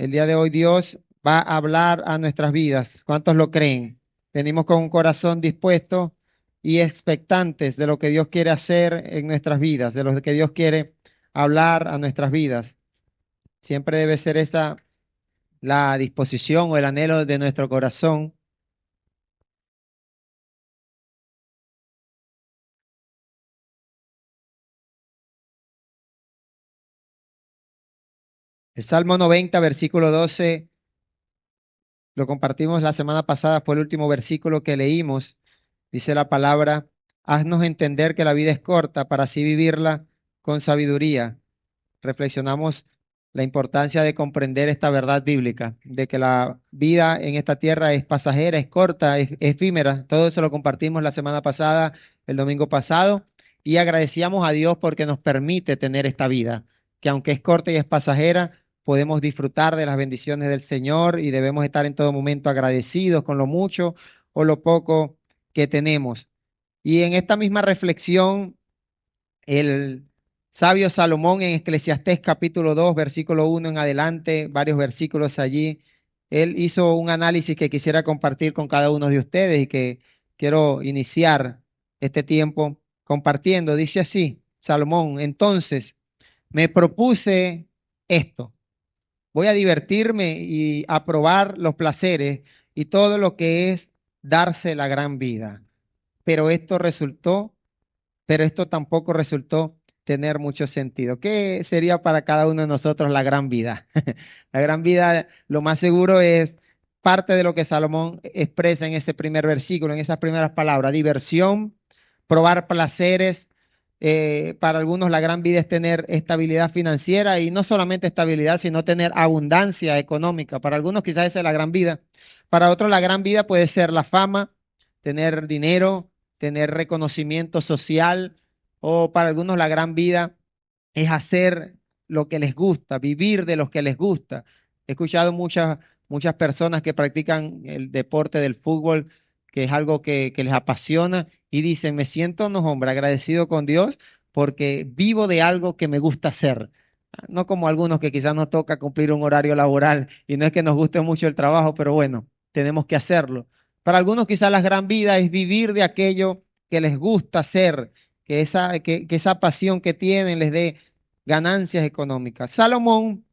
El día de hoy Dios va a hablar a nuestras vidas. ¿Cuántos lo creen? Venimos con un corazón dispuesto y expectantes de lo que Dios quiere hacer en nuestras vidas, de lo que Dios quiere hablar a nuestras vidas. Siempre debe ser esa la disposición o el anhelo de nuestro corazón. El Salmo 90, versículo 12, lo compartimos la semana pasada, fue el último versículo que leímos. Dice la palabra, haznos entender que la vida es corta para así vivirla con sabiduría. Reflexionamos la importancia de comprender esta verdad bíblica, de que la vida en esta tierra es pasajera, es corta, es efímera. Todo eso lo compartimos la semana pasada, el domingo pasado, y agradecíamos a Dios porque nos permite tener esta vida, que aunque es corta y es pasajera, podemos disfrutar de las bendiciones del Señor y debemos estar en todo momento agradecidos con lo mucho o lo poco que tenemos. Y en esta misma reflexión, el sabio Salomón en Eclesiastés capítulo 2 versículo 1 en adelante, varios versículos allí, él hizo un análisis que quisiera compartir con cada uno de ustedes y que quiero iniciar este tiempo compartiendo. Dice así, Salomón, entonces me propuse esto. Voy a divertirme y a probar los placeres y todo lo que es darse la gran vida. Pero esto resultó pero esto tampoco resultó tener mucho sentido. ¿Qué sería para cada uno de nosotros la gran vida? La gran vida, lo más seguro es parte de lo que Salomón expresa en ese primer versículo, en esas primeras palabras, diversión, probar placeres. Para algunos la gran vida es tener estabilidad financiera y no solamente estabilidad, sino tener abundancia económica. Para algunos quizás esa es la gran vida. Para otros la gran vida puede ser la fama, tener dinero, tener reconocimiento social, o para algunos la gran vida es hacer lo que les gusta, vivir de lo que les gusta. He escuchado muchas personas que practican el deporte del fútbol, que es algo que les apasiona, y dicen, me siento, no, hombre, agradecido con Dios porque vivo de algo que me gusta hacer. No como algunos que quizás nos toca cumplir un horario laboral y no es que nos guste mucho el trabajo, pero bueno, tenemos que hacerlo. Para algunos quizás la gran vida es vivir de aquello que les gusta hacer, que esa pasión que tienen les dé ganancias económicas. Salomón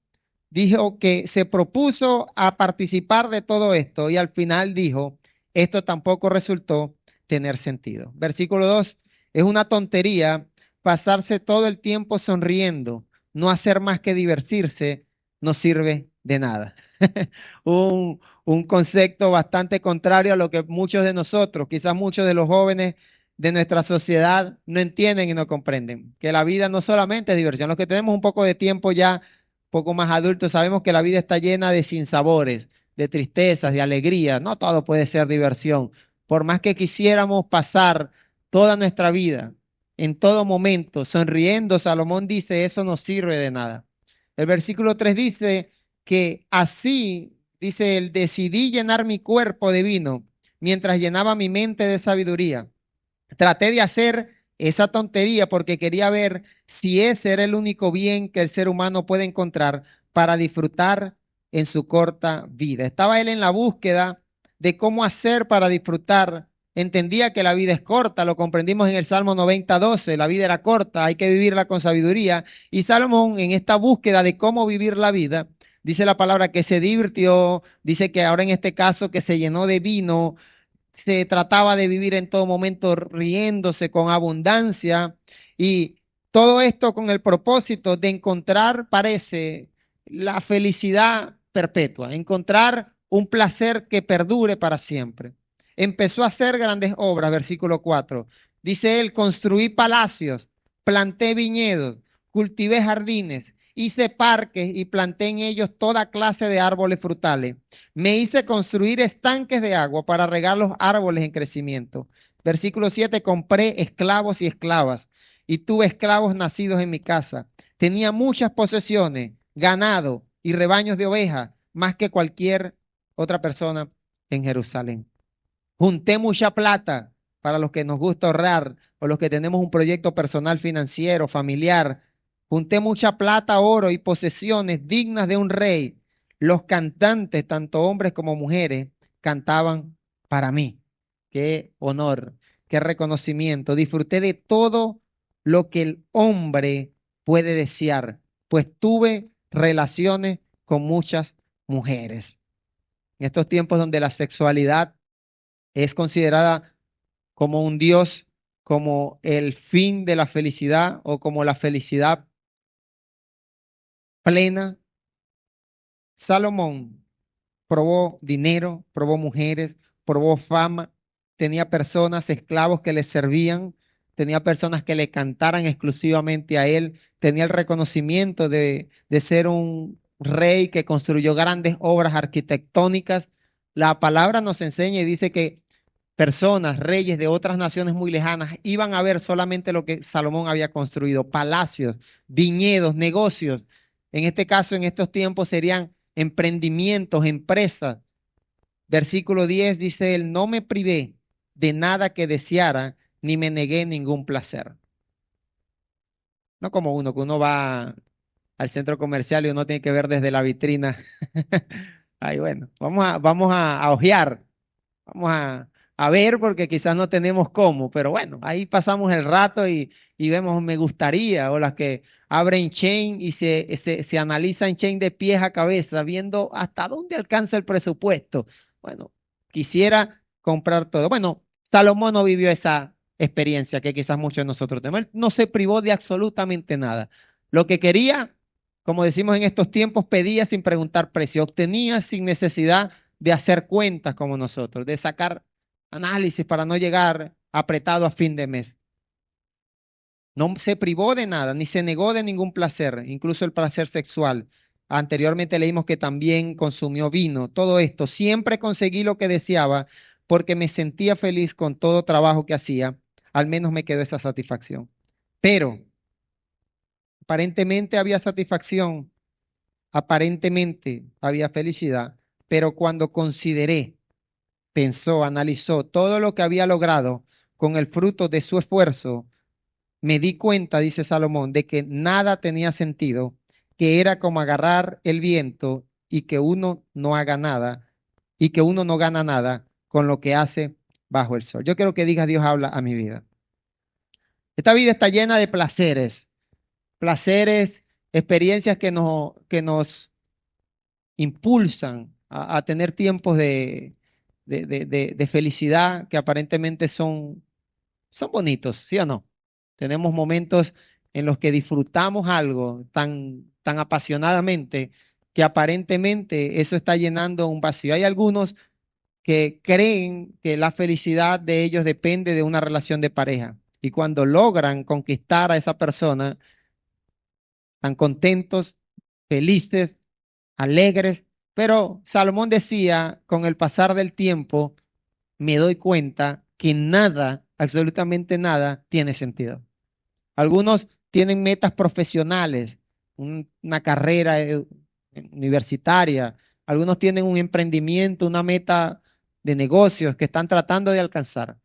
dijo que se propuso a participar de todo esto y al final dijo, esto tampoco resultó tener sentido. Versículo 2, es una tontería pasarse todo el tiempo sonriendo, no hacer más que divertirse, no sirve de nada. Un concepto bastante contrario a lo que muchos de nosotros, quizás muchos de los jóvenes de nuestra sociedad no entienden y no comprenden, que la vida no solamente es diversión. Los que tenemos un poco de tiempo ya poco más adultos, sabemos que la vida está llena de sinsabores, de tristezas, de alegrías. No todo puede ser diversión. Por más que quisiéramos pasar toda nuestra vida, en todo momento, sonriendo, Salomón dice, eso no sirve de nada. El versículo 3 dice que así, dice él, decidí llenar mi cuerpo de vino mientras llenaba mi mente de sabiduría. Traté de hacer esa tontería porque quería ver si ese era el único bien que el ser humano puede encontrar para disfrutar en su corta vida. Estaba él en la búsqueda de cómo hacer para disfrutar. Entendía que la vida es corta, lo comprendimos en el Salmo 90:12, la vida era corta, hay que vivirla con sabiduría. Y Salomón, en esta búsqueda de cómo vivir la vida, dice la palabra que se divirtió, dice que ahora en este caso que se llenó de vino, se trataba de vivir en todo momento riéndose con abundancia y todo esto con el propósito de encontrar, parece, la felicidad perpetua, encontrar un placer que perdure para siempre. Empezó a hacer grandes obras, versículo 4. Dice él, construí palacios, planté viñedos, cultivé jardines, hice parques y planté en ellos toda clase de árboles frutales. Me hice construir estanques de agua para regar los árboles en crecimiento. Versículo 7, compré esclavos y esclavas y tuve esclavos nacidos en mi casa. Tenía muchas posesiones, ganado y rebaños de ovejas, más que cualquier otra persona en Jerusalén. Junté mucha plata para los que nos gusta ahorrar o los que tenemos un proyecto personal, financiero, familiar. Junté mucha plata, oro y posesiones dignas de un rey. Los cantantes, tanto hombres como mujeres, cantaban para mí. Qué honor, qué reconocimiento. Disfruté de todo lo que el hombre puede desear, pues tuve relaciones con muchas mujeres. En estos tiempos donde la sexualidad es considerada como un Dios, como el fin de la felicidad o como la felicidad plena, Salomón probó dinero, probó mujeres, probó fama, tenía personas, esclavos que le servían, tenía personas que le cantaran exclusivamente a él, tenía el reconocimiento de ser un rey que construyó grandes obras arquitectónicas. La palabra nos enseña y dice que personas, reyes de otras naciones muy lejanas, iban a ver solamente lo que Salomón había construido, palacios, viñedos, negocios. En este caso, en estos tiempos serían emprendimientos, empresas. Versículo 10 dice él, no me privé de nada que deseara, ni me negué ningún placer. No como uno, que uno va al centro comercial y uno tiene que ver desde la vitrina. Ay, bueno, vamos a ojear. Vamos a ver porque quizás no tenemos cómo, pero bueno, ahí pasamos el rato y vemos me gustaría, o las que abren chain y se analizan chain de pies a cabeza, viendo hasta dónde alcanza el presupuesto. Bueno, quisiera comprar todo. Bueno, Salomón no vivió esa experiencia que quizás muchos de nosotros tenemos. Él no se privó de absolutamente nada. Lo que quería, como decimos en estos tiempos, pedía sin preguntar precio, obtenía sin necesidad de hacer cuentas como nosotros, de sacar análisis para no llegar apretado a fin de mes. No se privó de nada, ni se negó de ningún placer, incluso el placer sexual. Anteriormente leímos que también consumió vino. Todo esto, siempre conseguí lo que deseaba porque me sentía feliz con todo trabajo que hacía. Al menos me quedó esa satisfacción. Pero aparentemente había satisfacción, aparentemente había felicidad, pero cuando consideré, pensó, analizó todo lo que había logrado con el fruto de su esfuerzo, me di cuenta, dice Salomón, de que nada tenía sentido, que era como agarrar el viento y que uno no haga nada y que uno no gana nada con lo que hace bajo el sol. Yo quiero que digas, Dios habla a mi vida. Esta vida está llena de placeres, experiencias que nos impulsan a tener tiempos de felicidad que aparentemente son bonitos, ¿sí o no? Tenemos momentos en los que disfrutamos algo tan apasionadamente que aparentemente eso está llenando un vacío. Hay algunos que creen que la felicidad de ellos depende de una relación de pareja y cuando logran conquistar a esa persona, están contentos, felices, alegres, pero Salomón decía, con el pasar del tiempo, me doy cuenta que nada, absolutamente nada, tiene sentido. Algunos tienen metas profesionales, una carrera universitaria, algunos tienen un emprendimiento, una meta de negocios que están tratando de alcanzar.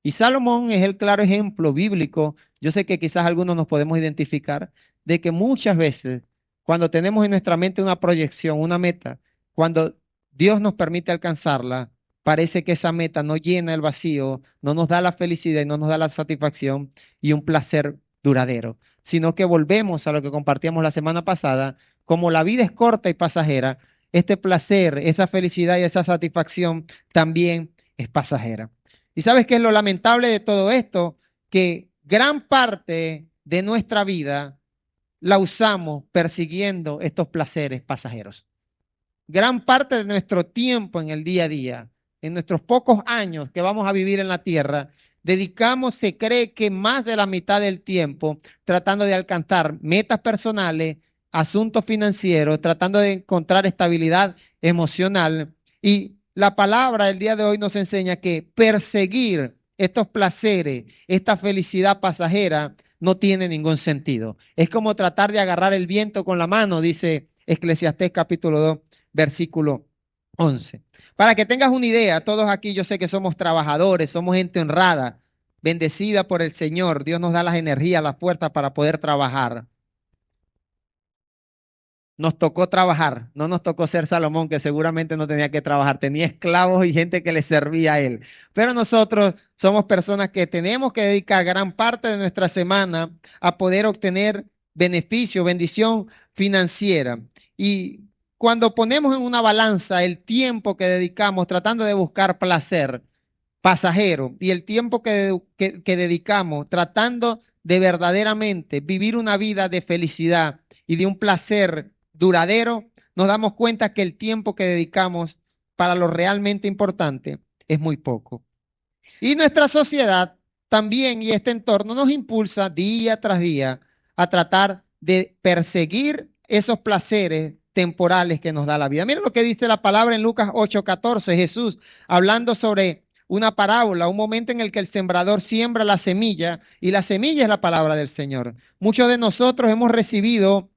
Y Salomón es el claro ejemplo bíblico. Yo sé que quizás algunos nos podemos identificar de que muchas veces cuando tenemos en nuestra mente una proyección, una meta, cuando Dios nos permite alcanzarla, parece que esa meta no llena el vacío, no nos da la felicidad y no nos da la satisfacción y un placer duradero, sino que volvemos a lo que compartíamos la semana pasada, como la vida es corta y pasajera, este placer, esa felicidad y esa satisfacción también es pasajera. ¿Y sabes qué es lo lamentable de todo esto? Que gran parte de nuestra vida la usamos persiguiendo estos placeres pasajeros. Gran parte de nuestro tiempo en el día a día, en nuestros pocos años que vamos a vivir en la tierra, dedicamos, se cree que más de la mitad del tiempo tratando de alcanzar metas personales, asuntos financieros, tratando de encontrar estabilidad emocional. Y la palabra el día de hoy nos enseña que perseguir estos placeres, esta felicidad pasajera, no tiene ningún sentido. Es como tratar de agarrar el viento con la mano, dice Eclesiastés capítulo 2 versículo 11. Para que tengas una idea, todos aquí yo sé que somos trabajadores, somos gente honrada, bendecida por el Señor. Dios nos da las energías, las fuerzas para poder trabajar. Nos tocó trabajar, no nos tocó ser Salomón, que seguramente no tenía que trabajar, tenía esclavos y gente que le servía a él. Pero nosotros somos personas que tenemos que dedicar gran parte de nuestra semana a poder obtener beneficio, bendición financiera. Y cuando ponemos en una balanza el tiempo que dedicamos tratando de buscar placer pasajero y el tiempo que dedicamos tratando de verdaderamente vivir una vida de felicidad y de un placer duradero, nos damos cuenta que el tiempo que dedicamos para lo realmente importante es muy poco. Y nuestra sociedad también y este entorno nos impulsa día tras día a tratar de perseguir esos placeres temporales que nos da la vida. Miren lo que dice la palabra en Lucas 8:14, Jesús hablando sobre una parábola, un momento en el que el sembrador siembra la semilla y la semilla es la palabra del Señor. Muchos de nosotros hemos recibido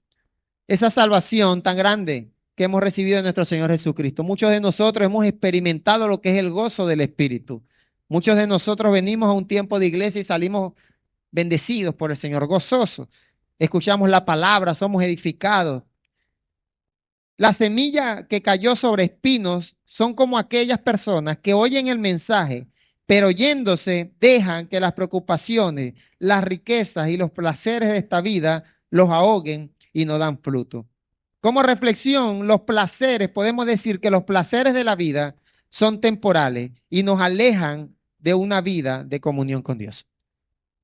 esa salvación tan grande que hemos recibido de nuestro Señor Jesucristo. Muchos de nosotros hemos experimentado lo que es el gozo del Espíritu. Muchos de nosotros venimos a un tiempo de iglesia y salimos bendecidos por el Señor, gozosos. Escuchamos la palabra, somos edificados. La semilla que cayó sobre espinos son como aquellas personas que oyen el mensaje, pero yéndose dejan que las preocupaciones, las riquezas y los placeres de esta vida los ahoguen y no dan fruto. Como reflexión, los placeres, podemos decir que los placeres de la vida son temporales y nos alejan de una vida de comunión con Dios.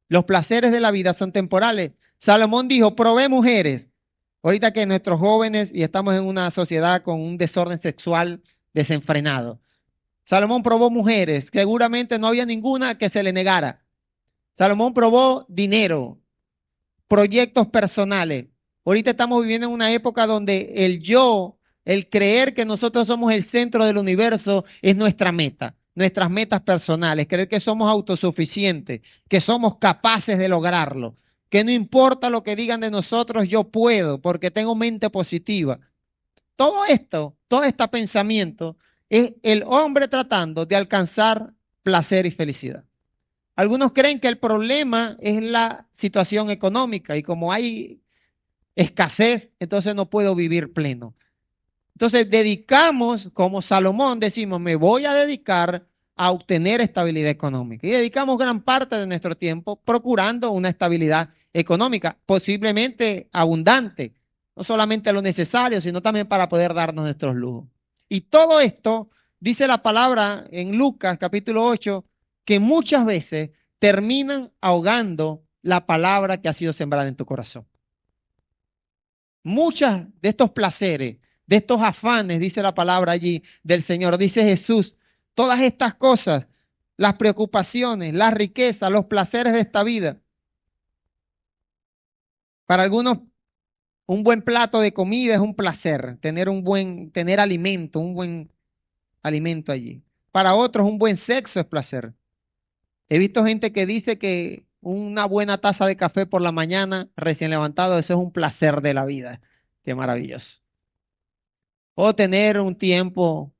Los placeres de la vida son temporales. Salomón dijo, probé mujeres. Ahorita que nuestros jóvenes y estamos en una sociedad con un desorden sexual desenfrenado. Salomón probó mujeres, seguramente no había ninguna que se le negara. Salomón probó dinero, proyectos personales. Ahorita estamos viviendo en una época donde el yo, el creer que nosotros somos el centro del universo es nuestra meta, nuestras metas personales, creer que somos autosuficientes, que somos capaces de lograrlo, que no importa lo que digan de nosotros, yo puedo porque tengo mente positiva. Todo esto, todo este pensamiento es el hombre tratando de alcanzar placer y felicidad. Algunos creen que el problema es la situación económica y como hay escasez, entonces no puedo vivir pleno. Entonces dedicamos, como Salomón, decimos, me voy a dedicar a obtener estabilidad económica. Y dedicamos gran parte de nuestro tiempo procurando una estabilidad económica, posiblemente abundante, no solamente lo necesario, sino también para poder darnos nuestros lujos. Y todo esto, dice la palabra en Lucas capítulo 8, que muchas veces terminan ahogando la palabra que ha sido sembrada en tu corazón. Muchas de estos placeres, de estos afanes, dice la palabra allí del Señor, dice Jesús, todas estas cosas, las preocupaciones, las riquezas, los placeres de esta vida. Para algunos, un buen plato de comida es un placer, tener alimento, un buen alimento allí. Para otros, un buen sexo es placer. He visto gente que dice que una buena taza de café por la mañana, recién levantado, eso es un placer de la vida. Qué maravilloso. O tener un tiempo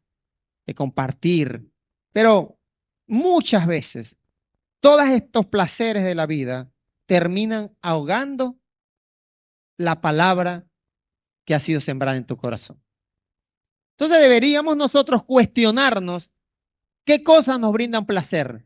de compartir. Pero muchas veces, todos estos placeres de la vida terminan ahogando la palabra que ha sido sembrada en tu corazón. Entonces deberíamos nosotros cuestionarnos qué cosas nos brindan placer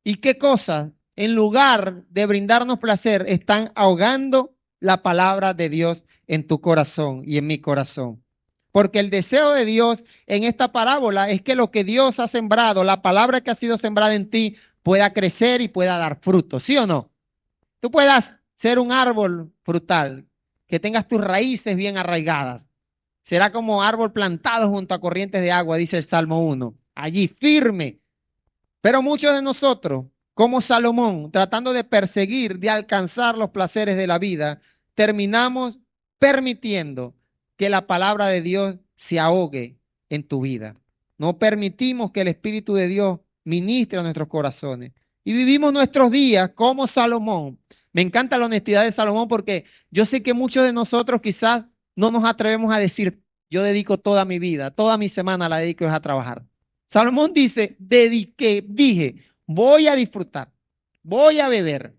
y qué cosas, en lugar de brindarnos placer, están ahogando la palabra de Dios en tu corazón y en mi corazón. Porque el deseo de Dios en esta parábola es que lo que Dios ha sembrado, la palabra que ha sido sembrada en ti, pueda crecer y pueda dar fruto, ¿sí o no? Tú puedas ser un árbol frutal, que tengas tus raíces bien arraigadas. Será como árbol plantado junto a corrientes de agua, dice el Salmo 1. Allí firme. Pero muchos de nosotros, como Salomón, tratando de perseguir, de alcanzar los placeres de la vida, terminamos permitiendo que la palabra de Dios se ahogue en tu vida. No permitimos que el Espíritu de Dios ministre a nuestros corazones. Y vivimos nuestros días como Salomón. Me encanta la honestidad de Salomón porque yo sé que muchos de nosotros quizás no nos atrevemos a decir, yo dedico toda mi vida, toda mi semana la dedico a trabajar. Salomón dice, dije, voy a disfrutar, voy a beber,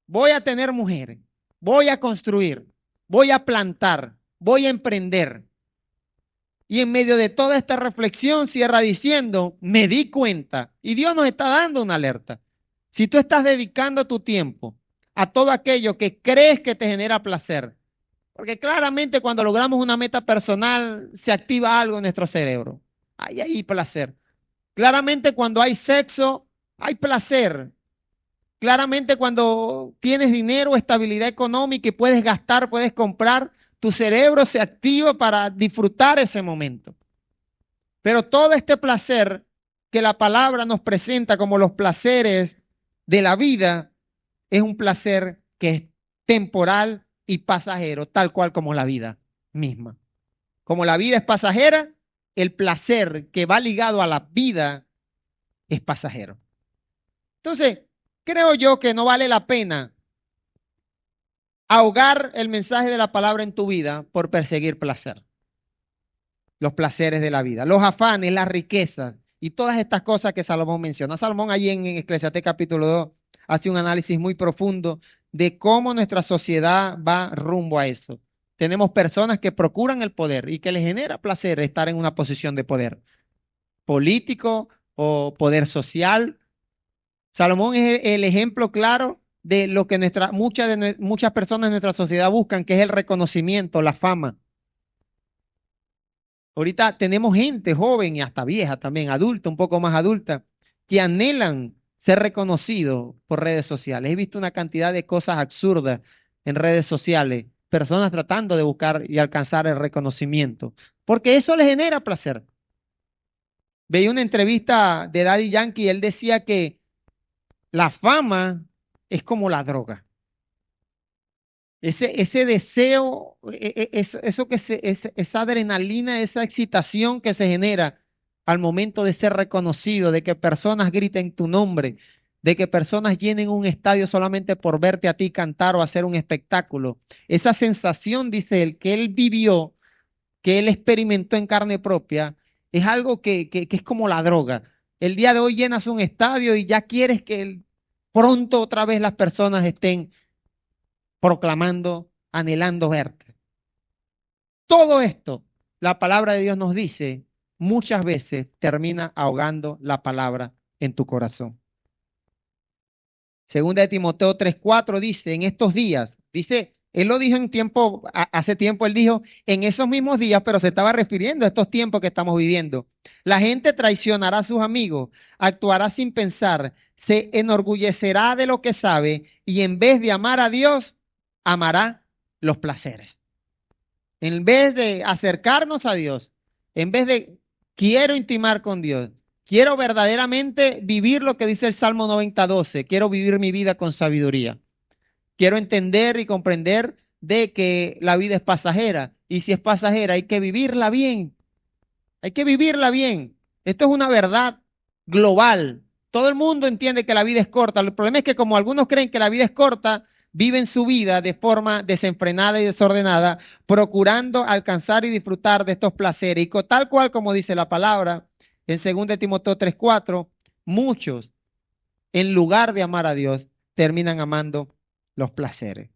voy a tener mujeres, voy a construir, voy a plantar, voy a emprender. Y en medio de toda esta reflexión cierra diciendo, me di cuenta, y Dios nos está dando una alerta. Si tú estás dedicando tu tiempo a todo aquello que crees que te genera placer, porque claramente cuando logramos una meta personal se activa algo en nuestro cerebro. Ahí hay placer. Claramente cuando hay sexo, hay placer. Claramente cuando tienes dinero, estabilidad económica y puedes gastar, puedes comprar, tu cerebro se activa para disfrutar ese momento. Pero todo este placer que la palabra nos presenta como los placeres de la vida es un placer que es temporal y pasajero, tal cual como la vida misma. Como la vida es pasajera, el placer que va ligado a la vida es pasajero. Entonces, creo yo que no vale la pena ahogar el mensaje de la palabra en tu vida por perseguir placer, los placeres de la vida, los afanes, las riquezas y todas estas cosas que Salomón menciona. Salomón allí en Eclesiastés capítulo 2 hace un análisis muy profundo de cómo nuestra sociedad va rumbo a eso. Tenemos personas que procuran el poder y que les genera placer estar en una posición de poder político o poder social. Salomón es el ejemplo claro de lo que muchas personas en nuestra sociedad buscan, que es el reconocimiento, la fama. Ahorita tenemos gente joven y hasta vieja también, adulta, un poco más adulta, que anhelan ser reconocidos por redes sociales. He visto una cantidad de cosas absurdas en redes sociales, personas tratando de buscar y alcanzar el reconocimiento, porque eso les genera placer. Veía una entrevista de Daddy Yankee y él decía que la fama es como la droga. Ese deseo, eso esa adrenalina, esa excitación que se genera al momento de ser reconocido, de que personas griten tu nombre, de que personas llenen un estadio solamente por verte a ti cantar o hacer un espectáculo. Esa sensación, dice él, que él vivió, que él experimentó en carne propia, es algo que es como la droga. El día de hoy llenas un estadio y ya quieres que pronto otra vez las personas estén proclamando, anhelando verte. Todo esto, la palabra de Dios nos dice, muchas veces termina ahogando la palabra en tu corazón. Segunda de Timoteo 3:4 dice, en estos días, dice, él lo dijo en tiempo, hace tiempo él dijo, en esos mismos días, pero se estaba refiriendo a estos tiempos que estamos viviendo. La gente traicionará a sus amigos, actuará sin pensar, se enorgullecerá de lo que sabe y en vez de amar a Dios, amará los placeres. En vez de acercarnos a Dios, en vez de quiero intimar con Dios, quiero verdaderamente vivir lo que dice el Salmo 90:12, quiero vivir mi vida con sabiduría. Quiero entender y comprender de que la vida es pasajera y si es pasajera hay que vivirla bien. Hay que vivirla bien. Esto es una verdad global. Todo el mundo entiende que la vida es corta. El problema es que como algunos creen que la vida es corta, viven su vida de forma desenfrenada y desordenada, procurando alcanzar y disfrutar de estos placeres. Y tal cual como dice la palabra en 2 Timoteo 3:4, muchos, en lugar de amar a Dios, terminan amando los placeres.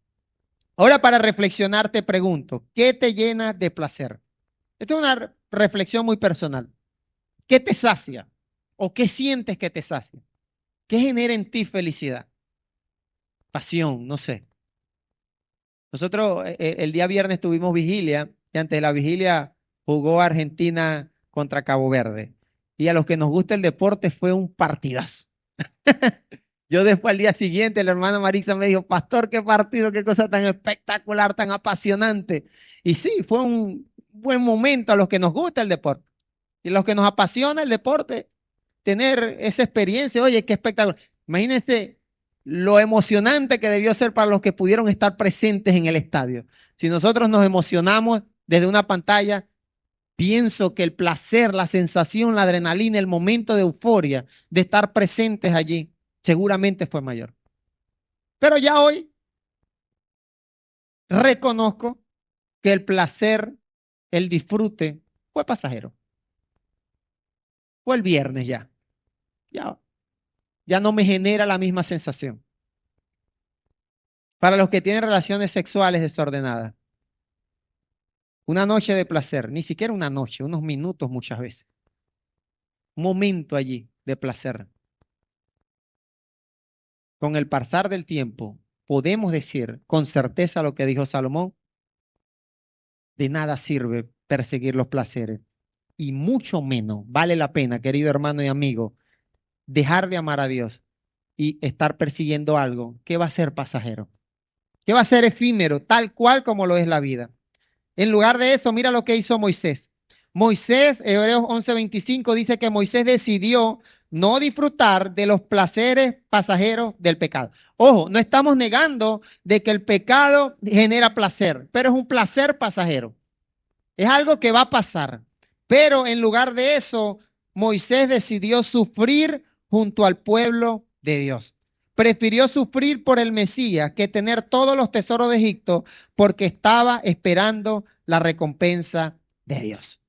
Ahora para reflexionar te pregunto, ¿qué te llena de placer? Esto es una reflexión muy personal. ¿Qué te sacia? ¿O qué sientes que te sacia? ¿Qué genera en ti felicidad? Pasión, no sé. Nosotros el día viernes tuvimos vigilia y antes de la vigilia jugó Argentina contra Cabo Verde. Y a los que nos gusta el deporte fue un partidazo. Yo después al día siguiente, la hermana Marisa me dijo, pastor, qué partido, qué cosa tan espectacular, tan apasionante. Y sí, fue un buen momento a los que nos gusta el deporte. Y a los que nos apasiona el deporte, tener esa experiencia, oye, qué espectacular. Imagínense lo emocionante que debió ser para los que pudieron estar presentes en el estadio. Si nosotros nos emocionamos desde una pantalla, pienso que el placer, la sensación, la adrenalina, el momento de euforia de estar presentes allí, seguramente fue mayor. Pero ya hoy reconozco que el placer, el disfrute, fue pasajero. Fue el viernes ya. Ya, ya no me genera la misma sensación. Para los que tienen relaciones sexuales desordenadas, Una noche de placer, ni siquiera una noche, unos minutos muchas veces. Un momento allí de placer. Con el pasar del tiempo, podemos decir con certeza lo que dijo Salomón: de nada sirve perseguir los placeres. Y mucho menos vale la pena, querido hermano y amigo, dejar de amar a Dios y estar persiguiendo algo que va a ser pasajero, que va a ser efímero, tal cual como lo es la vida. En lugar de eso, mira lo que hizo Moisés. Moisés, Hebreos 11:25 dice que Moisés decidió no disfrutar de los placeres pasajeros del pecado. Ojo, no estamos negando de que el pecado genera placer, pero es un placer pasajero. Es algo que va a pasar. Pero en lugar de eso, Moisés decidió sufrir junto al pueblo de Dios. Prefirió sufrir por el Mesías que tener todos los tesoros de Egipto porque estaba esperando la recompensa de Dios.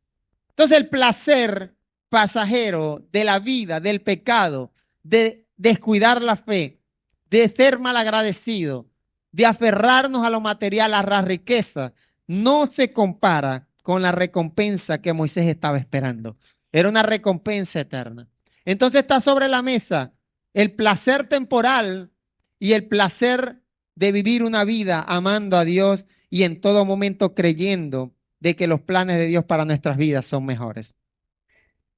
Entonces el placer pasajero de la vida, del pecado, de descuidar la fe, de ser malagradecido, de aferrarnos a lo material, a la riqueza, no se compara con la recompensa que Moisés estaba esperando. Era una recompensa eterna. Entonces está sobre la mesa el placer temporal y el placer de vivir una vida amando a Dios y en todo momento creyendo de que los planes de Dios para nuestras vidas son mejores.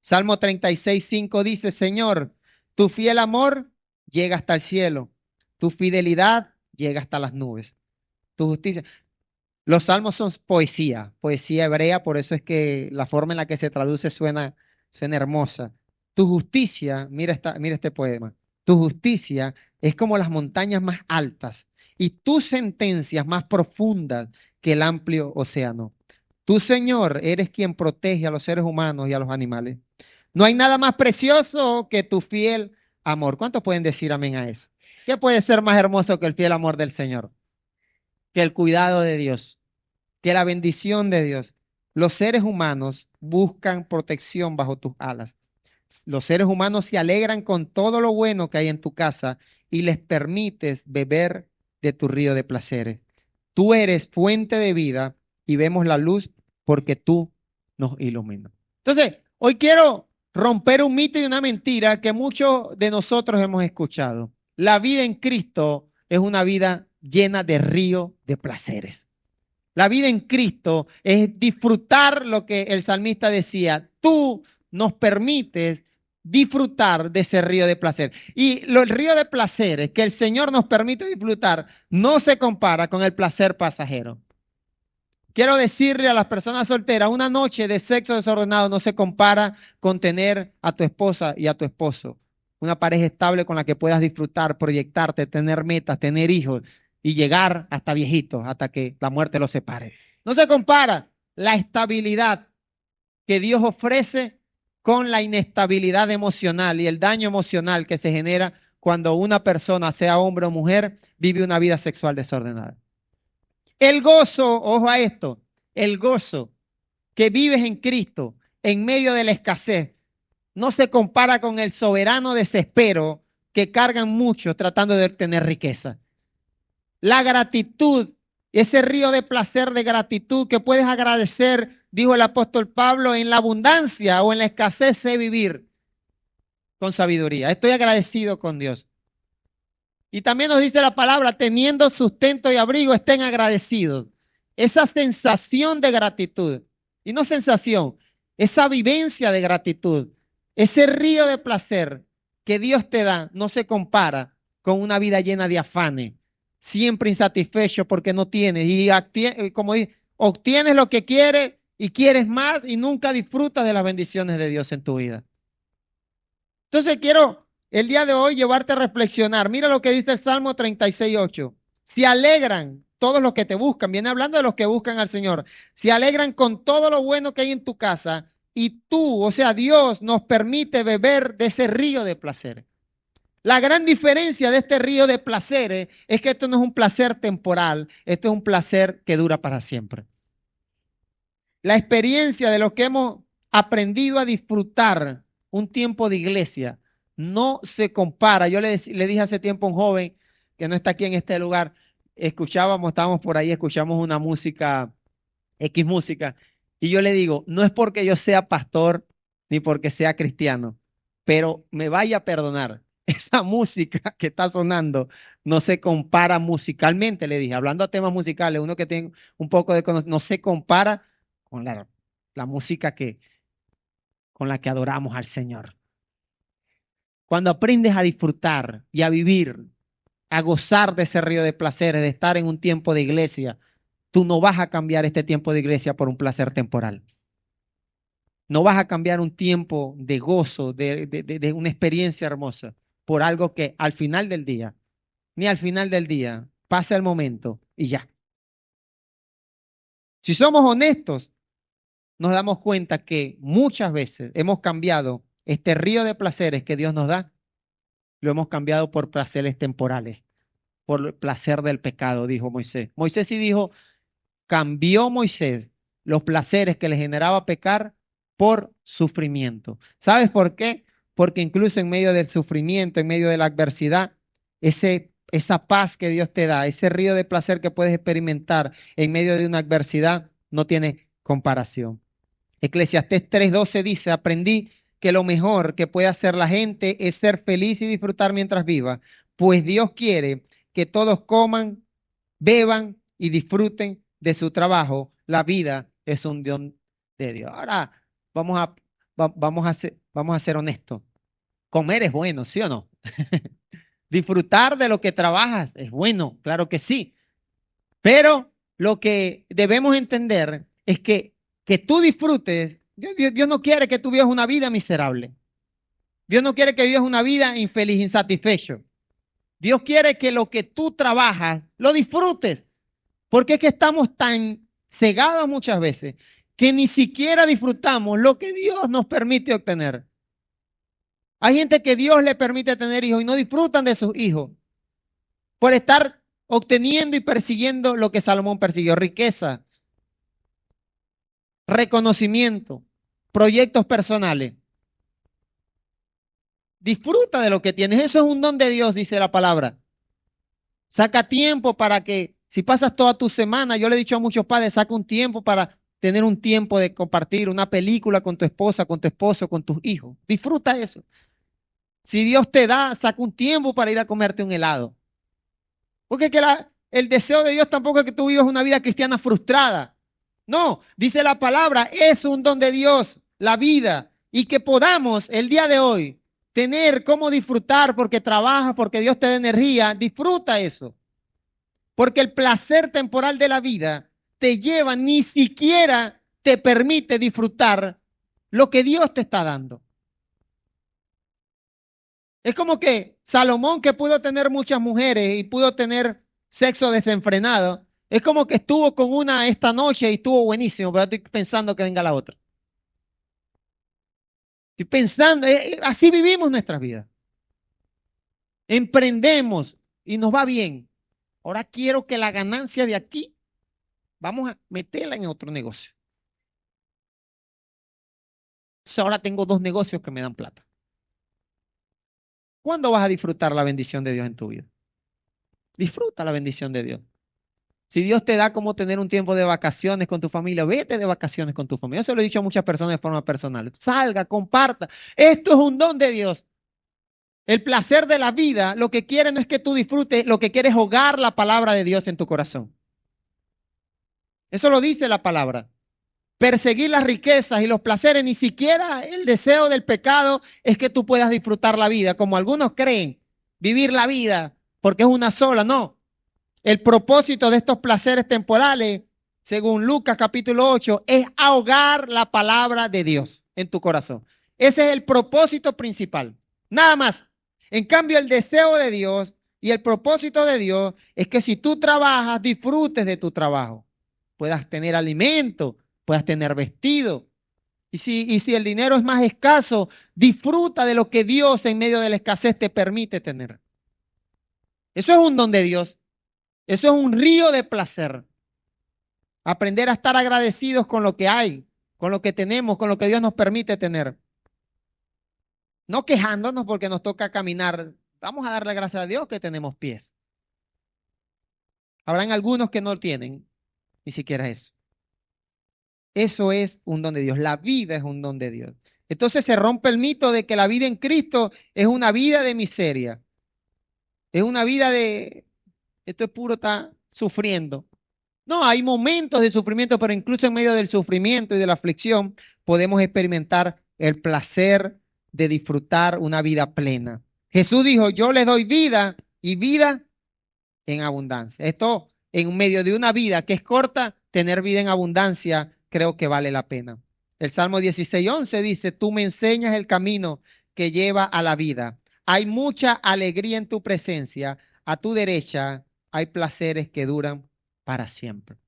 Salmo 36:5 dice: Señor, tu fiel amor llega hasta el cielo, tu fidelidad llega hasta las nubes, tu justicia. Los salmos son poesía, poesía hebrea, por eso es que la forma en la que se traduce suena hermosa. Tu justicia, mira este poema, tu justicia es como las montañas más altas y tus sentencias más profundas que el amplio océano. Tú, Señor, eres quien protege a los seres humanos y a los animales. No hay nada más precioso que tu fiel amor. ¿Cuántos pueden decir amén a eso? ¿Qué puede ser más hermoso que el fiel amor del Señor? Que el cuidado de Dios, que la bendición de Dios. Los seres humanos buscan protección bajo tus alas. Los seres humanos se alegran con todo lo bueno que hay en tu casa y les permites beber de tu río de placeres. Tú eres fuente de vida y vemos la luz porque tú nos iluminas. Entonces, hoy quiero romper un mito y una mentira que muchos de nosotros hemos escuchado. La vida en Cristo es una vida llena de río de placeres. La vida en Cristo es disfrutar lo que el salmista decía. Tú nos permites disfrutar de ese río de placer. Y el río de placeres que el Señor nos permite disfrutar no se compara con el placer pasajero. Quiero decirle a las personas solteras, una noche de sexo desordenado no se compara con tener a tu esposa y a tu esposo. Una pareja estable con la que puedas disfrutar, proyectarte, tener metas, tener hijos y llegar hasta viejitos, hasta que la muerte los separe. No se compara la estabilidad que Dios ofrece con la inestabilidad emocional y el daño emocional que se genera cuando una persona, sea hombre o mujer, vive una vida sexual desordenada. El gozo, ojo a esto, el gozo que vives en Cristo en medio de la escasez no se compara con el soberano desespero que cargan muchos tratando de obtener riqueza. La gratitud, ese río de placer, de gratitud que puedes agradecer, dijo el apóstol Pablo, en la abundancia o en la escasez sé vivir con sabiduría. Estoy agradecido con Dios. Y también nos dice la palabra, teniendo sustento y abrigo, estén agradecidos. Esa sensación de gratitud, y no sensación, esa vivencia de gratitud, ese río de placer que Dios te da, no se compara con una vida llena de afanes, siempre insatisfecho porque no tienes. Y como obtienes lo que quieres y quieres más y nunca disfrutas de las bendiciones de Dios en tu vida. Entonces quiero el día de hoy llevarte a reflexionar. Mira lo que dice el Salmo 36:8. Se alegran todos los que te buscan. Viene hablando de los que buscan al Señor. Se alegran con todo lo bueno que hay en tu casa. Y tú, o sea, Dios nos permite beber de ese río de placer. La gran diferencia de este río de placeres es que esto no es un placer temporal. Esto es un placer que dura para siempre. La experiencia de lo que hemos aprendido a disfrutar un tiempo de iglesia no se compara. Yo le dije hace tiempo a un joven que no está aquí en este lugar, estábamos por ahí, escuchamos una música X música. Y yo le digo, no es porque yo sea pastor ni porque sea cristiano, pero me vaya a perdonar. Esa música que está sonando no se compara musicalmente, le dije, hablando a temas musicales, uno que tiene un poco de conocimiento, no se compara con la música con la que adoramos al Señor. Cuando aprendes a disfrutar y a vivir, a gozar de ese río de placeres, de estar en un tiempo de iglesia, tú no vas a cambiar este tiempo de iglesia por un placer temporal. No vas a cambiar un tiempo de gozo, de una experiencia hermosa, por algo que al final del día, ni al final del día, pasa el momento y ya. Si somos honestos, nos damos cuenta que muchas veces hemos cambiado este río de placeres que Dios nos da, lo hemos cambiado por placeres temporales, por el placer del pecado, dijo Moisés. Moisés sí dijo, cambió Moisés los placeres que le generaba pecar por sufrimiento. ¿Sabes por qué? Porque incluso en medio del sufrimiento, en medio de la adversidad, esa paz que Dios te da, ese río de placer que puedes experimentar en medio de una adversidad, no tiene comparación. Eclesiastés 3:12 dice, aprendí que lo mejor que puede hacer la gente es ser feliz y disfrutar mientras viva, pues Dios quiere que todos coman, beban y disfruten de su trabajo. La vida es un don de Dios. Ahora vamos a, vamos a ser honestos. Comer es bueno, ¿sí o no? Disfrutar de lo que trabajas es bueno, claro que sí. Pero lo que debemos entender es que tú disfrutes. Dios no quiere que tú vivas una vida miserable. Dios no quiere que vivas una vida infeliz, insatisfecho. Dios quiere que lo que tú trabajas lo disfrutes. Porque es que estamos tan cegados muchas veces que ni siquiera disfrutamos lo que Dios nos permite obtener. Hay gente que Dios le permite tener hijos y no disfrutan de sus hijos por estar obteniendo y persiguiendo lo que Salomón persiguió, riqueza, reconocimiento, proyectos personales. Disfruta de lo que tienes. Eso es un don de Dios, dice la palabra. Saca tiempo para que, si pasas toda tu semana, yo le he dicho a muchos padres, saca un tiempo para tener un tiempo de compartir una película con tu esposa, con tu esposo, con tus hijos. Disfruta eso. Si Dios te da, saca un tiempo para ir a comerte un helado. Porque es que el deseo de Dios tampoco es que tú vivas una vida cristiana frustrada. No, dice la palabra, es un don de Dios, la vida, y que podamos el día de hoy tener cómo disfrutar porque trabajas, porque Dios te da energía, disfruta eso. Porque el placer temporal de la vida te lleva, ni siquiera te permite disfrutar lo que Dios te está dando. Es como que Salomón, que pudo tener muchas mujeres y pudo tener sexo desenfrenado, es como que estuvo con una esta noche y estuvo buenísimo, pero estoy pensando que venga la otra. Estoy pensando, así vivimos nuestras vidas. Emprendemos y nos va bien. Ahora quiero que la ganancia de aquí, vamos a meterla en otro negocio. Entonces ahora tengo dos negocios que me dan plata. ¿Cuándo vas a disfrutar la bendición de Dios en tu vida? Disfruta la bendición de Dios. Si Dios te da como tener un tiempo de vacaciones con tu familia, vete de vacaciones con tu familia. Yo se lo he dicho a muchas personas de forma personal. Salga, comparta. Esto es un don de Dios. El placer de la vida, lo que quiere no es que tú disfrutes, lo que quiere es hogar la palabra de Dios en tu corazón. Eso lo dice la palabra. Perseguir las riquezas y los placeres, ni siquiera el deseo del pecado es que tú puedas disfrutar la vida, como algunos creen, vivir la vida porque es una sola, no. El propósito de estos placeres temporales, según Lucas capítulo 8, es ahogar la palabra de Dios en tu corazón. Ese es el propósito principal, nada más. En cambio, el deseo de Dios y el propósito de Dios es que si tú trabajas, disfrutes de tu trabajo, puedas tener alimento, puedas tener vestido. Y si el dinero es más escaso, disfruta de lo que Dios en medio de la escasez te permite tener. Eso es un don de Dios. Eso es un río de placer. Aprender a estar agradecidos con lo que hay, con lo que tenemos, con lo que Dios nos permite tener. No quejándonos porque nos toca caminar. Vamos a darle gracias a Dios que tenemos pies. Habrán algunos que no tienen ni siquiera eso. Eso es un don de Dios. La vida es un don de Dios. Entonces se rompe el mito de que la vida en Cristo es una vida de miseria. Es una vida de, esto es puro, está sufriendo. No, hay momentos de sufrimiento, pero incluso en medio del sufrimiento y de la aflicción podemos experimentar el placer de disfrutar una vida plena. Jesús dijo, yo les doy vida y vida en abundancia. Esto en medio de una vida que es corta, tener vida en abundancia creo que vale la pena. El Salmo 16:11 dice, tú me enseñas el camino que lleva a la vida. Hay mucha alegría en tu presencia. A tu derecha hay placeres que duran para siempre.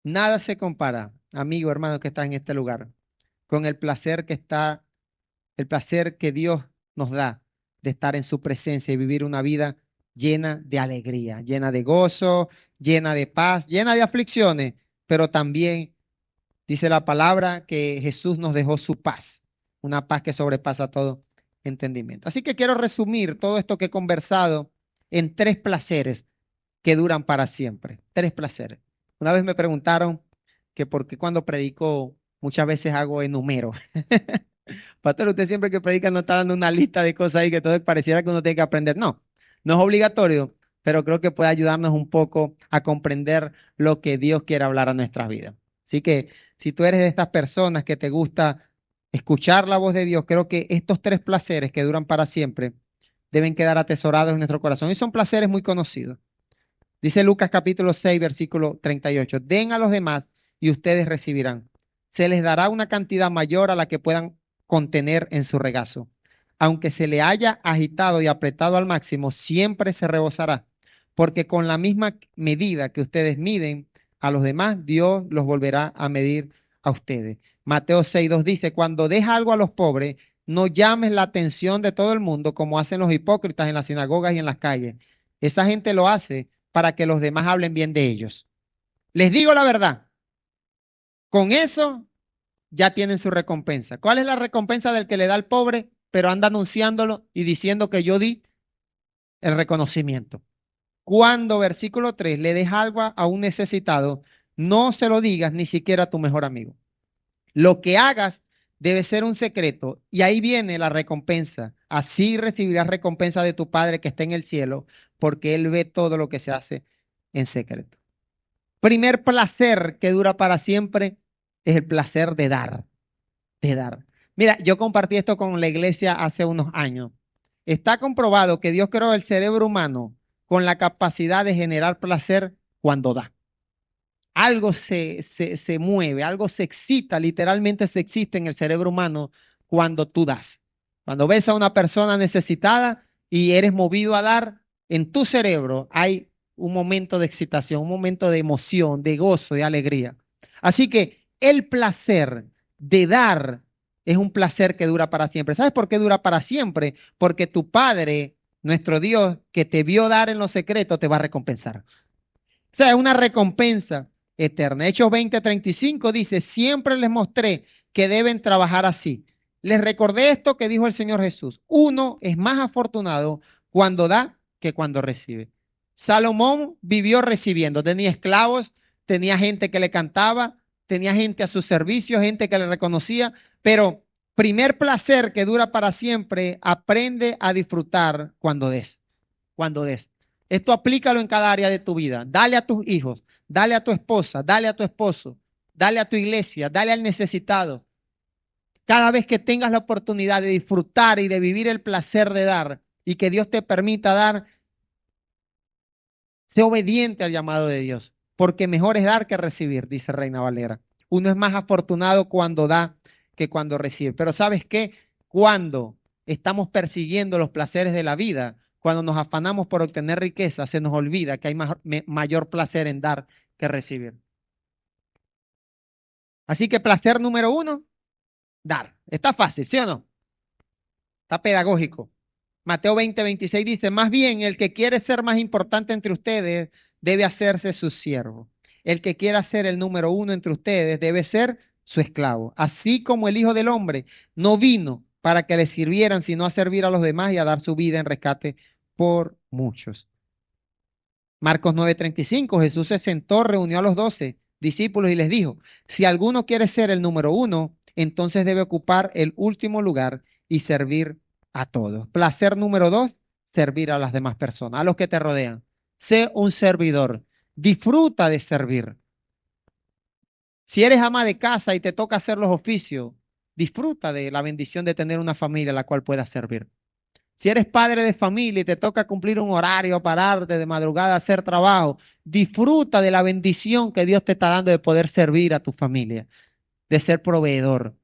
Nada se compara, amigo, hermano, que está en este lugar, con el placer que está, el placer que Dios nos da de estar en su presencia y vivir una vida llena de alegría, llena de gozo, llena de paz, llena de aflicciones, pero también dice la palabra que Jesús nos dejó su paz, una paz que sobrepasa todo entendimiento. Así que quiero resumir todo esto que he conversado en tres placeres que duran para siempre. Tres placeres. Una vez me preguntaron que por qué cuando predico muchas veces hago enumero. Pastor, usted siempre que predica no está dando una lista de cosas ahí que todo pareciera que uno tiene que aprender. No, no es obligatorio, pero creo que puede ayudarnos un poco a comprender lo que Dios quiere hablar a nuestras vidas. Así que si tú eres de estas personas que te gusta escuchar la voz de Dios, creo que estos tres placeres que duran para siempre deben quedar atesorados en nuestro corazón y son placeres muy conocidos. Dice Lucas capítulo 6, versículo 38. Den a los demás y ustedes recibirán. Se les dará una cantidad mayor a la que puedan contener en su regazo. Aunque se le haya agitado y apretado al máximo, siempre se rebosará, porque con la misma medida que ustedes miden a los demás, Dios los volverá a medir a ustedes. Mateo 6:2 dice, cuando des algo a los pobres, no llames la atención de todo el mundo como hacen los hipócritas en las sinagogas y en las calles. Esa gente lo hace para que los demás hablen bien de ellos. Les digo la verdad, con eso ya tienen su recompensa. ¿Cuál es la recompensa del que le da al pobre, pero anda anunciándolo y diciendo que yo di el reconocimiento? Cuando, versículo 3, le des algo a un necesitado, no se lo digas ni siquiera a tu mejor amigo. Lo que hagas debe ser un secreto y ahí viene la recompensa. Así recibirás recompensa de tu Padre que está en el cielo, porque Él ve todo lo que se hace en secreto. Primer placer que dura para siempre es el placer de dar, de dar. Mira, yo compartí esto con la iglesia hace unos años. Está comprobado que Dios creó el cerebro humano con la capacidad de generar placer cuando da. Algo se mueve, algo se excita, literalmente se excita en el cerebro humano cuando tú das. Cuando ves a una persona necesitada y eres movido a dar, en tu cerebro hay un momento de excitación, un momento de emoción, de gozo, de alegría. Así que el placer de dar es un placer que dura para siempre. ¿Sabes por qué dura para siempre? Porque tu Padre, nuestro Dios, que te vio dar en lo secreto, te va a recompensar. O sea, es una recompensa eterna. Hechos 20:35 dice, siempre les mostré que deben trabajar así. Les recordé esto que dijo el Señor Jesús. Uno es más afortunado cuando da que cuando recibe. Salomón vivió recibiendo. Tenía esclavos, tenía gente que le cantaba, tenía gente a su servicio, gente que le reconocía, pero primer placer que dura para siempre, aprende a disfrutar cuando des, cuando des. Esto aplícalo en cada área de tu vida. Dale a tus hijos, dale a tu esposa, dale a tu esposo, dale a tu iglesia, dale al necesitado. Cada vez que tengas la oportunidad de disfrutar y de vivir el placer de dar y que Dios te permita dar, sé obediente al llamado de Dios, porque mejor es dar que recibir, dice Reina Valera. Uno es más afortunado cuando da que cuando recibe. Pero ¿sabes qué? Cuando estamos persiguiendo los placeres de la vida, cuando nos afanamos por obtener riqueza, se nos olvida que hay mayor placer en dar que recibir. Así que placer número uno, dar. Está fácil, ¿sí o no? Está pedagógico. Mateo 20:26 dice, más bien el que quiere ser más importante entre ustedes debe hacerse su siervo. El que quiera ser el número uno entre ustedes debe ser su esclavo. Así como el Hijo del Hombre no vino para que le sirvieran, sino a servir a los demás y a dar su vida en rescate por muchos. Marcos 9:35, Jesús se sentó, reunió a los 12 discípulos y les dijo, si alguno quiere ser el número uno, entonces debe ocupar el último lugar y servir a todos. Placer número 2, servir a las demás personas, a los que te rodean. Sé un servidor, disfruta de servir. Si eres ama de casa y te toca hacer los oficios, disfruta de la bendición de tener una familia a la cual puedas servir. Si eres padre de familia y te toca cumplir un horario, pararte de madrugada a hacer trabajo, disfruta de la bendición que Dios te está dando de poder servir a tu familia, de ser proveedor.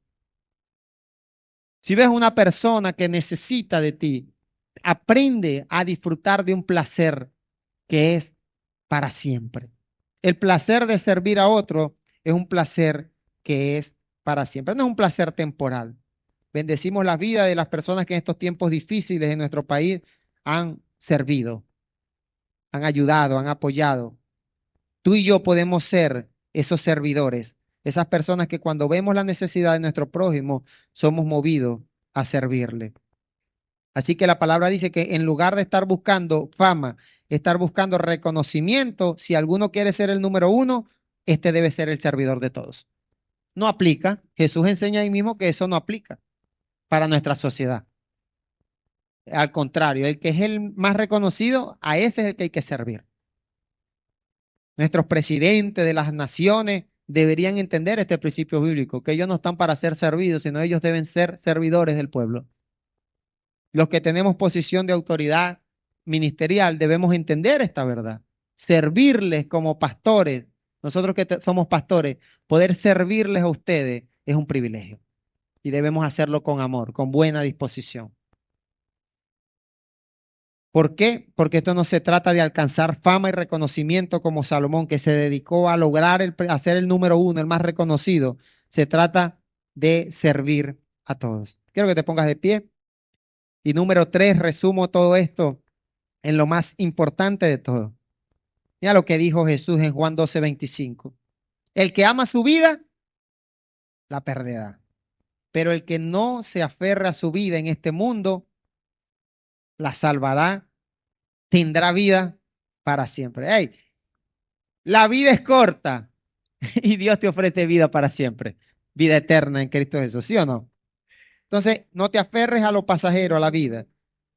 Si ves una persona que necesita de ti, aprende a disfrutar de un placer que es para siempre. El placer de servir a otro es un placer que es para siempre, no es un placer temporal. Bendecimos la vida de las personas que en estos tiempos difíciles en nuestro país han servido, han ayudado, han apoyado. Tú y yo podemos ser esos servidores, esas personas que cuando vemos la necesidad de nuestro prójimo, somos movidos a servirle. Así que la palabra dice que en lugar de estar buscando fama, estar buscando reconocimiento, si alguno quiere ser el número uno, este debe ser el servidor de todos. No aplica. Jesús enseña ahí mismo que eso no aplica para nuestra sociedad. Al contrario, el que es el más reconocido, a ese es el que hay que servir. Nuestros presidentes de las naciones deberían entender este principio bíblico, que ellos no están para ser servidos, sino ellos deben ser servidores del pueblo. Los que tenemos posición de autoridad ministerial debemos entender esta verdad, servirles como pastores. Nosotros que somos pastores, poder servirles a ustedes es un privilegio y debemos hacerlo con amor, con buena disposición. ¿Por qué? Porque esto no se trata de alcanzar fama y reconocimiento como Salomón, que se dedicó a lograr a ser el número uno, el más reconocido. Se trata de servir a todos. Quiero que te pongas de pie. Y número 3, resumo todo esto en lo más importante de todo. Mira lo que dijo Jesús en Juan 12:25. El que ama su vida, la perderá. Pero el que no se aferra a su vida en este mundo, la salvará, tendrá vida para siempre. Hey, la vida es corta y Dios te ofrece vida para siempre. Vida eterna en Cristo Jesús, ¿sí o no? Entonces, no te aferres a lo pasajero, a la vida.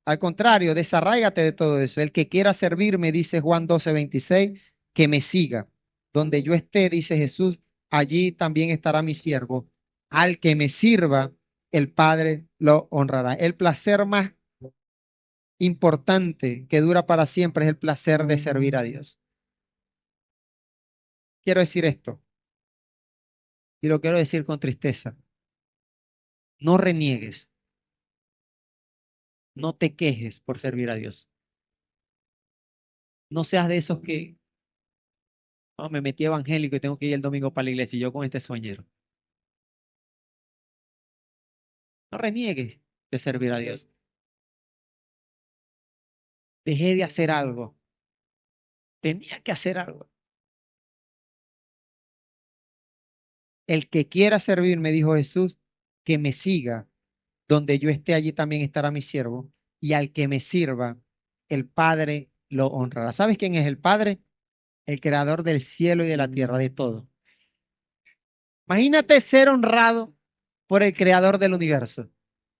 Al contrario, desarráigate de todo eso. El que quiera servirme, dice Juan 12:26, que me siga. Donde yo esté, dice Jesús, allí también estará mi siervo. Al que me sirva, el Padre lo honrará. El placer más importante que dura para siempre es el placer de servir a Dios. Quiero decir esto, y lo quiero decir con tristeza. No reniegues, no te quejes por servir a Dios. No seas de esos que "Oh, me metí evangélico y tengo que ir el domingo para la iglesia y yo con este sueñero". No reniegues de servir a Dios. Dejé de hacer algo. Tenía que hacer algo. El que quiera servir, me dijo Jesús, que me siga. Donde yo esté, allí también estará mi siervo. Y al que me sirva, el Padre lo honrará. ¿Sabes quién es el Padre? El creador del cielo y de la tierra, de todo. Imagínate ser honrado por el creador del universo,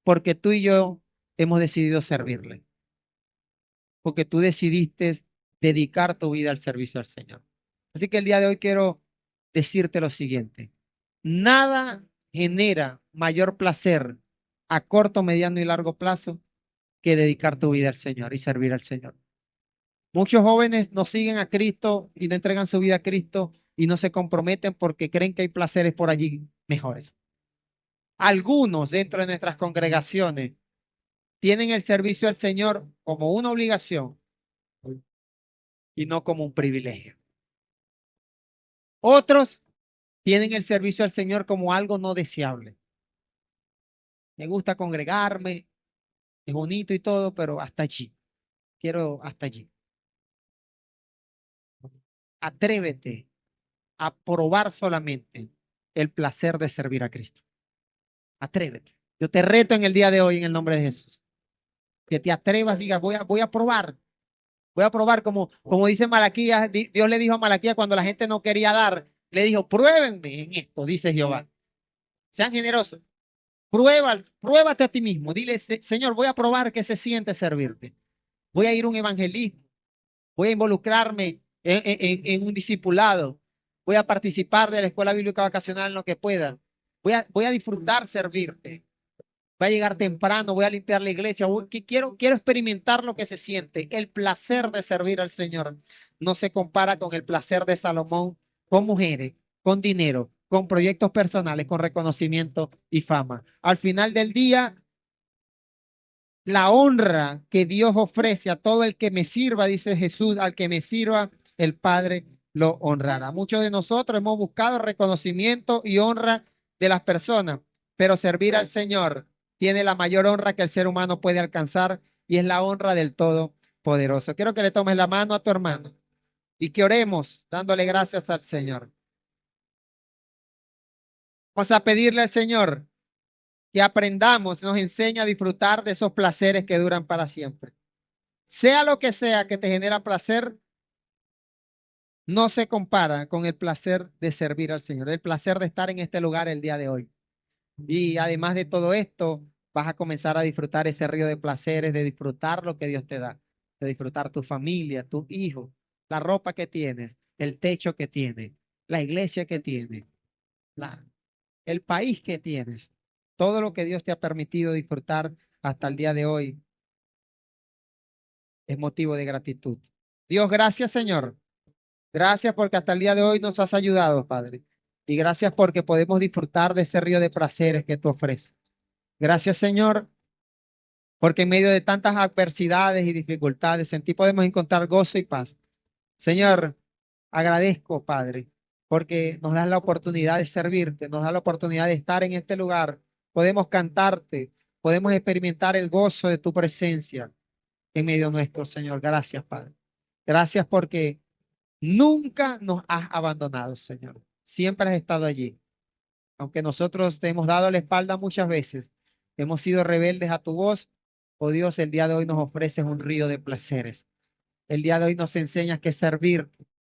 porque tú y yo hemos decidido servirle, porque tú decidiste dedicar tu vida al servicio al Señor. Así que el día de hoy quiero decirte lo siguiente. Nada genera mayor placer a corto, mediano y largo plazo que dedicar tu vida al Señor y servir al Señor. Muchos jóvenes no siguen a Cristo y no entregan su vida a Cristo y no se comprometen porque creen que hay placeres por allí mejores. Algunos dentro de nuestras congregaciones tienen el servicio al Señor como una obligación y no como un privilegio. Otros tienen el servicio al Señor como algo no deseable. Me gusta congregarme, es bonito y todo, pero hasta allí. Quiero hasta allí. Atrévete a probar solamente el placer de servir a Cristo. Atrévete. Yo te reto en el día de hoy en el nombre de Jesús. Que te atrevas y digas, voy a probar. Voy a probar como dice Malaquías, Dios le dijo a Malaquías cuando la gente no quería dar, le dijo, pruébenme en esto, dice Jehová. Sean generosos. Pruébate a ti mismo. Dile, Señor, voy a probar qué se siente servirte. Voy a ir a un evangelismo. Voy a involucrarme en un discipulado. Voy a participar de la escuela bíblica vacacional en lo que pueda. Voy a disfrutar servirte. Voy a llegar temprano, voy a limpiar la iglesia. Quiero experimentar lo que se siente. El placer de servir al Señor no se compara con el placer de Salomón con mujeres, con dinero, con proyectos personales, con reconocimiento y fama. Al final del día, la honra que Dios ofrece a todo el que me sirva, dice Jesús, al que me sirva, el Padre lo honrará. Muchos de nosotros hemos buscado reconocimiento y honra de las personas, pero servir al Señor tiene la mayor honra que el ser humano puede alcanzar y es la honra del Todopoderoso. Quiero que le tomes la mano a tu hermano y que oremos dándole gracias al Señor. Vamos a pedirle al Señor que aprendamos, nos enseñe a disfrutar de esos placeres que duran para siempre. Sea lo que sea que te genera placer, no se compara con el placer de servir al Señor, el placer de estar en este lugar el día de hoy. Y además de todo esto, vas a comenzar a disfrutar ese río de placeres, de disfrutar lo que Dios te da, de disfrutar tu familia, tus hijos, la ropa que tienes, el techo que tienes, la iglesia que tienes, la, el país que tienes, todo lo que Dios te ha permitido disfrutar hasta el día de hoy es motivo de gratitud. Dios, gracias, Señor. Gracias porque hasta el día de hoy nos has ayudado, Padre. Y gracias porque podemos disfrutar de ese río de placeres que tú ofreces. Gracias, Señor, porque en medio de tantas adversidades y dificultades en ti podemos encontrar gozo y paz. Señor, agradezco, Padre, porque nos das la oportunidad de servirte, nos das la oportunidad de estar en este lugar. Podemos cantarte, podemos experimentar el gozo de tu presencia en medio nuestro, Señor. Gracias, Padre. Gracias porque nunca nos has abandonado, Señor. Siempre has estado allí. Aunque nosotros te hemos dado la espalda muchas veces, hemos sido rebeldes a tu voz. Oh Dios, el día de hoy nos ofreces un río de placeres. El día de hoy nos enseñas que servir,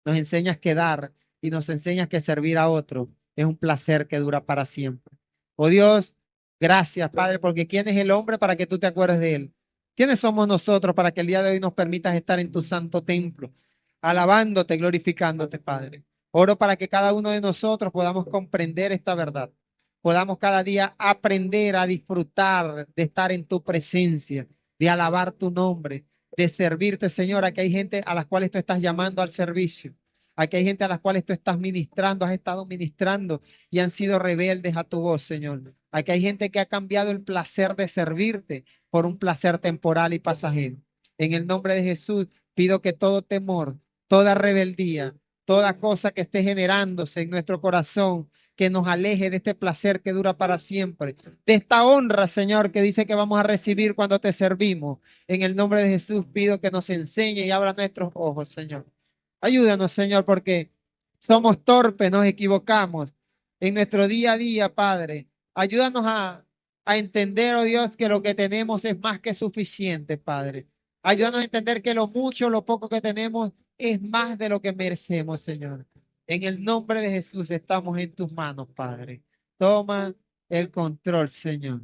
nos enseñas que dar y nos enseñas que servir a otro es un placer que dura para siempre. Oh Dios, gracias, Padre, porque ¿quién es el hombre para que tú te acuerdes de él? ¿Quiénes somos nosotros para que el día de hoy nos permitas estar en tu santo templo, alabándote, glorificándote, Padre? Oro para que cada uno de nosotros podamos comprender esta verdad, podamos cada día aprender a disfrutar de estar en tu presencia, de alabar tu nombre, de servirte, Señor. Aquí hay gente a las cuales tú estás llamando al servicio. Aquí hay gente a las cuales tú estás ministrando, has estado ministrando y han sido rebeldes a tu voz, Señor. Aquí hay gente que ha cambiado el placer de servirte por un placer temporal y pasajero. En el nombre de Jesús, pido que todo temor, toda rebeldía, toda cosa que esté generándose en nuestro corazón, que nos aleje de este placer que dura para siempre, de esta honra, Señor, que dice que vamos a recibir cuando te servimos. En el nombre de Jesús pido que nos enseñe y abra nuestros ojos, Señor. Ayúdanos, Señor, porque somos torpes, nos equivocamos en nuestro día a día, Padre. Ayúdanos a entender, oh Dios, que lo que tenemos es más que suficiente, Padre. Ayúdanos a entender que lo mucho, lo poco que tenemos es más de lo que merecemos, Señor. En el nombre de Jesús estamos en tus manos, Padre. Toma el control, Señor.